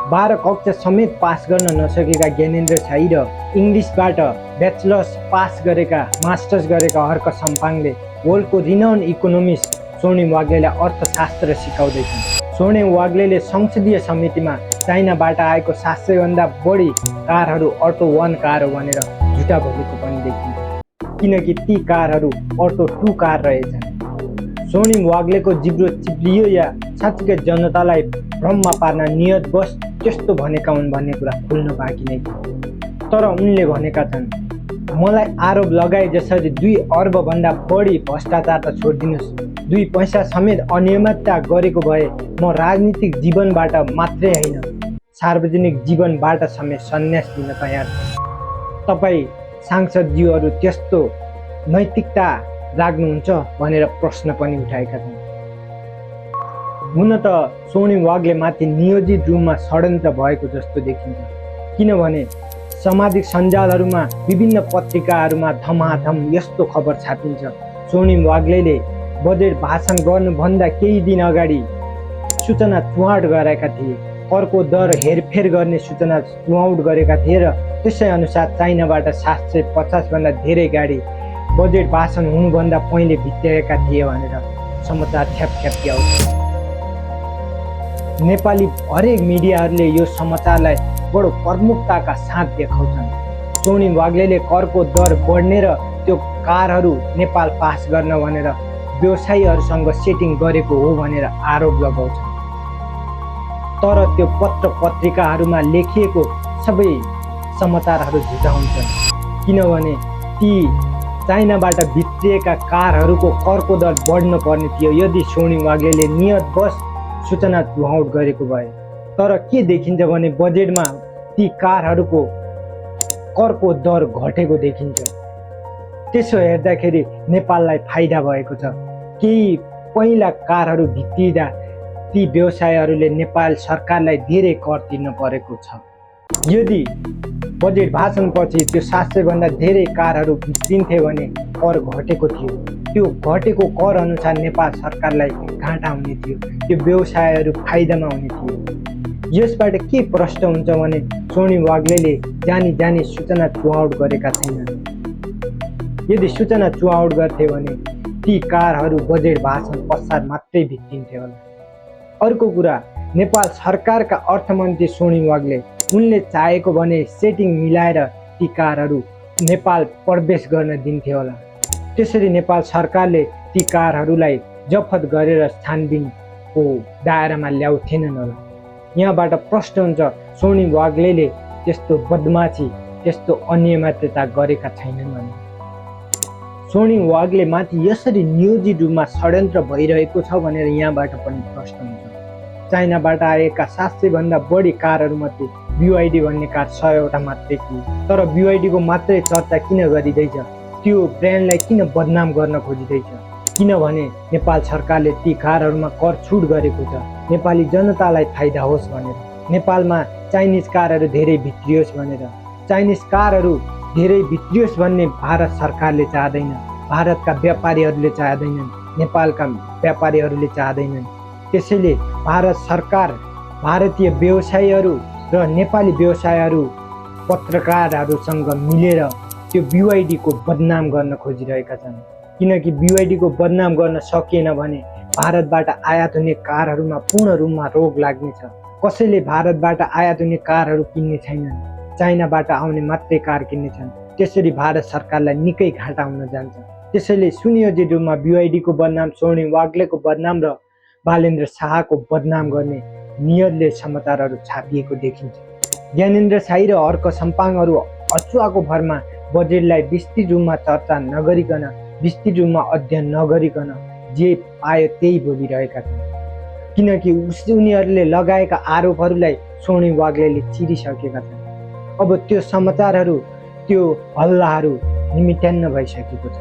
12 कक्षा समेत पास गर्न नसकेका ज्ञानेन्द्र छाई र इङ्ग्लिसबाट ब्याचलर्स पास गरेका मास्टर्स गरेका हर्क सम्पाङले वर्ल्डको रिनाउन इकोनोमिस्ट स्वर्णिम वाग्लेलाई अर्थशास्त्र सिकाउँदैछन्। स्वर्णिम वाग्लेले संसदीय समितिमा चाइनाबाट आएको 700 भन्दा बढी कारहरू अटो 1 कार हो भनेर झुटा बोलेको पनि देखिन्छ, किनकि ती कारहरू अटो 2 कार रहेछन्। स्वर्णिम वाग्लेको जिब्रो चिप्लियो या साँच्चीकै जनतालाई भ्रममा पार्न नियतवश त्यस्तो भनेका हुन् भन्ने कुरा खुल्न बाँकी नै छ। तर उनले भनेका छन्, मलाई आरोप लगाए जसरी 2 अर्ब भन्दा बढी भ्रष्टाचार त छोडिदिनुहोस्, 2 पैसा समेत अनियमितता गरेको भए म राजनीतिक जीवनबाट मात्रै होइन सार्वजनिक जीवनबाट समेत सन्यास दिन तयार छु। तपाईँ सांसदज्यूहरू त्यस्तो नैतिकता राख्नुहुन्छ भनेर प्रश्न पनि उठाएका छन्। हुन त स्वर्णिम वाग्ले माथि नियोजित रूपमा षड्यन्त्र भएको जस्तो देखिन्छ, किनभने सामाजिक सञ्जालहरूमा विभिन्न पत्रिकाहरूमा धमाधम यस्तो खबर छापिन्छ। स्वर्णिम वाग्लेले बजेट भाषण गर्नुभन्दा केही दिन अगाडि सूचना चुहाट गरेका थिए, करको दर हेरफेर गर्ने सूचना चुहाट गरेका थिए र त्यसै अनुसार चाइनाबाट 750 भन्दा धेरै गाडी बजेट भाषण हुनुभन्दा पहिले भित्र्याएका थिए भनेर समाचार ठ्यापठ्याप्पी आउँछ। नेपाली हरेक मिडियाहरूले यो समाचारलाई बडो प्रमुखताका साथ देखाउँछन्। स्वर्णिम वाग्लेले करको दर बढ्ने र त्यो कारहरू नेपाल पास गर्न भनेर व्यवसायीहरूसँग सेटिङ गरेको हो भनेर आरोप लगाउँछन्। तर त्यो पत्र पत्रिकाहरूमा लेखिएको सबै समाचारहरू झुटा हुन्छन्, किनभने ती चाइनाबाट भित्रिएका कारहरूको करको दर बढ्न पर्ने थियो यदि स्वर्णिम वाग्लेले नियतवश सूचना चुहाट गरेको भए। तर के देखिन्छ भने बजेटमा ती कारहरूको करको दर घटेको देखिन्छ। त्यसो हेर्दाखेरि नेपाललाई फाइदा भएको छ। केही पहिला कारहरू भित्रिँदा ती व्यवसायहरूले नेपाल सरकारलाई धेरै कर तिर्न परेको छ। यदि बजेट भाषणपछि त्यो 700 भन्दा धेरै कारहरू भित्रिन्थे भने कर घटेको थियो, त्यो घटेको कर अनुसार नेपाल सरकारलाई घाटा हुने थियो, त्यो व्यवसायहरू फाइदामा हुने थियो। यसबाट के प्रश्न हुन्छ भने स्वर्णिम वाग्लेले जानी सूचना चुहाट गरेका छैनन्। यदि सूचना चुहाट गर्थे भने ती कारहरू बजेट भाषण पश्चात मात्रै भित्रिन्थे होला। अर्को कुरा, नेपाल सरकारका अर्थमन्त्री स्वर्णिम वाग्ले उनले चाहेको भने सेटिङ मिलाएर ती कारहरू नेपाल प्रवेश गर्न दिन्थे होला। त्यसरी नेपाल सरकारले ती कारहरूलाई जफत गरेर छानबिनको दायरामा ल्याउँथेनन् होला। यहाँबाट प्रश्न हुन्छ, स्वर्णिम वाग्लेले त्यस्तो बदमाशी त्यस्तो अनियमितता गरेका छैनन् भने। स्वर्णिम वाग्ले माथि यसरी नियोजित रूपमा षड्यन्त्र भइरहेको छ भनेर यहाँबाट पनि प्रश्न हुन्छ। चाइनाबाट आएका 700 भन्दा बढी कारहरूमध्ये BYD भन्ने कार 100 मात्रै थियो। तर BYD को मात्रै चर्चा किन गरिँदैछ? त्यो ब्रान्डलाई किन बदनाम गर्न खोजिँदैछ? किनभने नेपाल सरकारले ती कारहरूमा कर छुट गरेको छ, नेपाली जनतालाई फाइदा होस् भनेर। नेपालमा चाइनिज कारहरू धेरै भित्रियोस् भनेर। चाइनिज कारहरू धेरै भित्रियोस् भन्ने भारत सरकारले चाहदैन, भारतका व्यापारीहरूले चाहदैनन्, नेपालका व्यापारीहरूले चाहदैनन्। त्यसैले भारत सरकार भारतीय व्यवसायीहरू र नेपाली व्यवसायीहरू पत्रकारहरूसँग मिलेर त्यो BYD को बदनाम गर्न खोजिरहेका छन्। किनकि BYD को बदनाम गर्न सकिएन भने भारतबाट आयात हुने कारहरूमा पूर्ण रूपमा रोक लाग्नेछ। कसैले भारतबाट आयात हुने कारहरू किन्ने छैनन्, चाइनाबाट आउने मात्रै कार किन्नेछन्। त्यसरी भारत सरकारलाई निकै घाटा हुन जान्छ। त्यसैले सुनियोजित रूपमा BYD को बदनाम, स्वर्णिम वाग्लेको बदनाम र बालेन्द्र शाहको बदनाम गर्ने नियतले समाचारहरू छापिएको देखिन्छ। ज्ञानेन्द्र छाई र हर्क सम्पाङहरू अचुवाको भरमा बजेटलाई विस्तृत रूपमा चर्चा नगरिकन, विस्तृत रूपमा अध्ययन नगरिकन जे पायो त्यही बोलिरहेका छन्। किनकि उनीहरूले लगाएका आरोपहरूलाई स्वर्णिम वाग्लेले चिरिसकेका छन्। अब त्यो समाचारहरू, त्यो हल्लाहरू निमित्यान्न भइसकेको छ।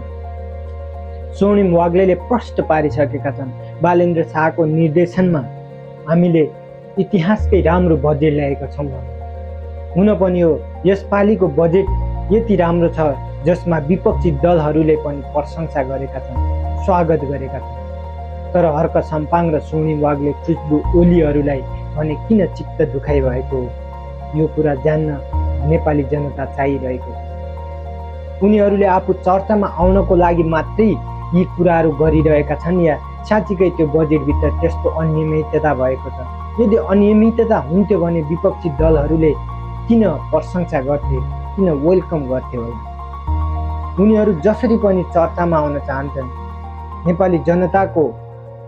स्वर्णिम वाग्लेले प्रष्ट पारिसकेका छन्, बालेन्द्र शाहको निर्देशनमा हामीले इतिहासकै राम्रो बजेट ल्याएका छौँ। हुन पनि हो, यसपालिको बजेट यति राम्रो छ जसमा विपक्षी दलहरूले पनि प्रशंसा गरेका छन्, स्वागत गरेका छन्। तर हर्क सम्पाङ र स्वर्णिम वाग्ले खुशबु ओलीहरूलाई भने किन चित्त दुखाइ भएको हो? यो कुरा जान्न नेपाली जनता चाहिरहेको छ। उनीहरूले आफू चर्चामा आउनको लागि मात्रै यी कुराहरू गरिरहेका छन् या साँच्चीकै त्यो बजेटभित्र त्यस्तो अनियमितता भएको छ? यदि अनियमितता हुन्थ्यो भने विपक्षी दलहरूले किन प्रशंसा गर्थे, किन वेलकम गर्थे होला? उनीहरू जसरी पनि चर्चामा आउन चाहन्छन्। नेपाली जनताको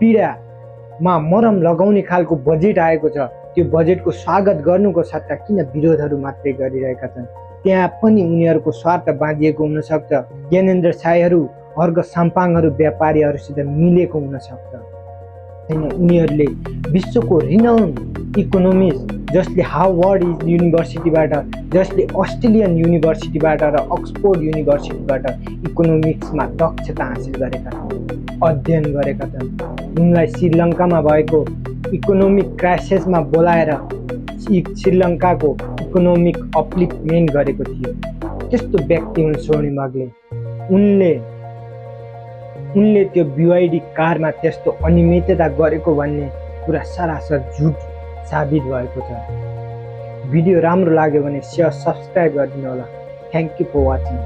पीडामा मरम लगाउने खालको बजेट आएको छ, त्यो बजेटको स्वागत गर्नुको सट्टा किन विरोधहरू मात्रै गरिरहेका छन्? त्यहाँ पनि उनीहरूको स्वार्थ बाँधिएको हुनसक्छ। ज्ञानेन्द्र साईहरू अर्घ साम्पाङहरू व्यापारीहरूसित मिलेको हुनसक्छ। उनीहरूले विश्वको रिनाउन इकोनोमिस्ट जसले हार्वर्ड युनिभर्सिटीबाट, जसले अस्ट्रेलियन युनिभर्सिटीबाट र अक्सफोर्ड युनिभर्सिटीबाट इकोनोमिक्समा दक्षता हासिल गरेका छन्, अध्ययन गरेका छन्। उनलाई श्रीलङ्कामा भएको इकोनोमिक क्राइसिसमा बोलाएर श्रीलङ्काको इकोनोमिक अपलिफ्टमेन्ट गरेको थियो। त्यस्तो व्यक्ति हुन् स्वर्णिम वाग्ले। उनले त्यो BYD कारमा त्यस्तो अनियमितता गरेको भन्ने कुरा सरासर झुट साबित भएको छ। भिडियो राम्रो लाग्यो भने सेयर, सब्सक्राइब गरिदिनु होला। Thank you for watching.